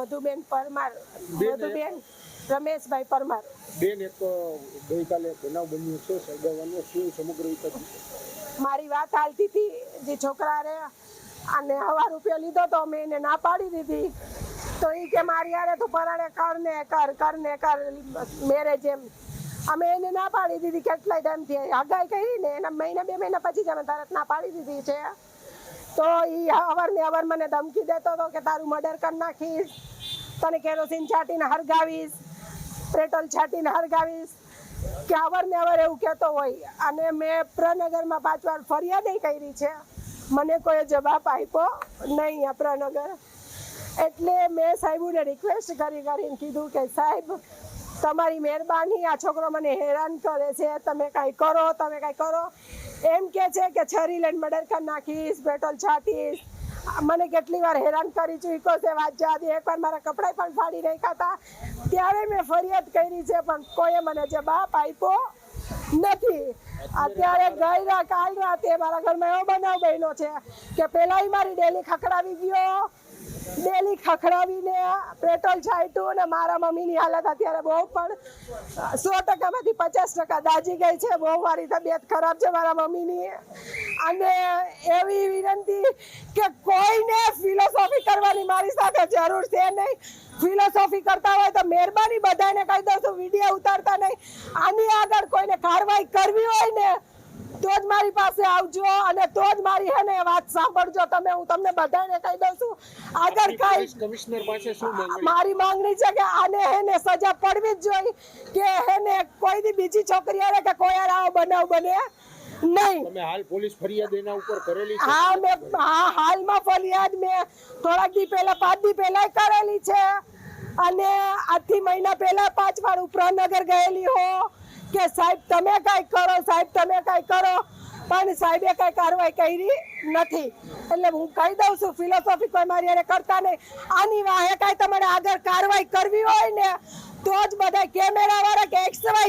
મધુબેન પરમાર, મધુબેન રમેશભાઈ પરમાર. બેન, એક ગઈકાલે બનાવ બન્યો છે સળગાવવાનો, શું સમગ્ર વિગત? મારી વાત હાલતી હતી જે છોકરા રે અને હવા રૂપિયો લીધો તો મેં એને ના પાડી દીધી. તો એ કે મારી યારે તું પરાણે કરને કર મેરેજ એમ. અમે એને ના પાડી દીધી. કેટલાય ટાઈમથી હગાઈ કરી ને એના મહિના 2 મહિના પછી જ અમે તરત ના પાડી દીધી છે. તો એ અવાર મને ધમકી દેતો હતો કે તારું મર્ડર કરી નાખીશ, તને કેરોસીન છાંટીને હરગાવીશ, પેટ્રોલ છાંટીને હરગાવીશ, કે અવાર એવું કહેતો હોય. અને મેં પ્રનગરમાં 5 વાર ફરિયાદ કરી છે, મને કોઈ જવાબ આપ્યો નહીં આ પ્રનગર. એટલે મેં સાહેબોને રિક્વેસ્ટ કરીને કીધું કે સાહેબ તમારી મહેરબાની, આ છોકરો મને હેરાન કરે છે, તમે કાંઈ કરો. એમ કે છે કે છરી લઈને મર્ડર કરી નાખીશ, પેટ્રોલ છાંટીશ. મને કેટલી વાર હેરાન કરી ચૂક્યો છે, વાત જાદી. એકવાર મારા કપડાં પણ ફાડી નાખ્યા હતા, ત્યારે મેં ફરિયાદ કરી છે, પણ કોઈએ મને જવાબ આપ્યો નથી. અત્યારે કાલ રાતે મારા ઘરમાં એવો બનાવ બન્યો છે કે પેલા મારી ડેલી ખખડાવીને પેટ્રોલ છાંટ્યું ને મારા મમ્મીની હાલત અત્યારે બહુ પણ 100%માંથી 50% દાજી ગઈ છે. બહુ મારી તબિયત ખરાબ છે મારા મમ્મીની. અને એવી વિનંતી કે કોઈને ફિલોસોફી કરવાની મારી સાથે જરૂર છે નહીં. ફિલોસોફી કરતા હોય તો મહેરબાની બધાને કહી દઉં છું, વિડીયો ઉતારતા નહીં. આની આગળ કોઈને કાર્યવાહી કરવી હોય ને તો જ મારી પાસે આવજો અને તો જ મારી હે ને વાત સાંભળજો તમે. હું તમને બધાને કહી દઉં છું, આગળ કઈ કમિશનર પાસે શું માંગણી? મારી માંગણી છે કે આને હેને સજા પડવી જ જોઈએ, કે હેને કોઈ દી બીજી છોકરી આવે કે કોઈ આવો બનાવ બને નહીં. તમે હાલ પોલીસ ફરિયાદ એના ઉપર કરેલી છે? હા, હાલમાં ફરિયાદ મેં થોડાક દી પહેલા 5 દી પહેલા કરેલી છે. અને આજથી મહિના પહેલા 5 વાર ઉપરાનગર ગયેલી હો કે સાહેબ તમે કાંઈ કરો, પણ સાહેબે કાંઈ કાર્યવાહી કરી નથી. એટલે હું કહી દઉં છું, ફિલોસોફી કોઈ મારી હારે કરતા નહીં. આની વાહે કાંઈ તમારે આગળ કાર્યવાહી કરવી હોય ને તો જ બધા કેમેરા વાળા કે XY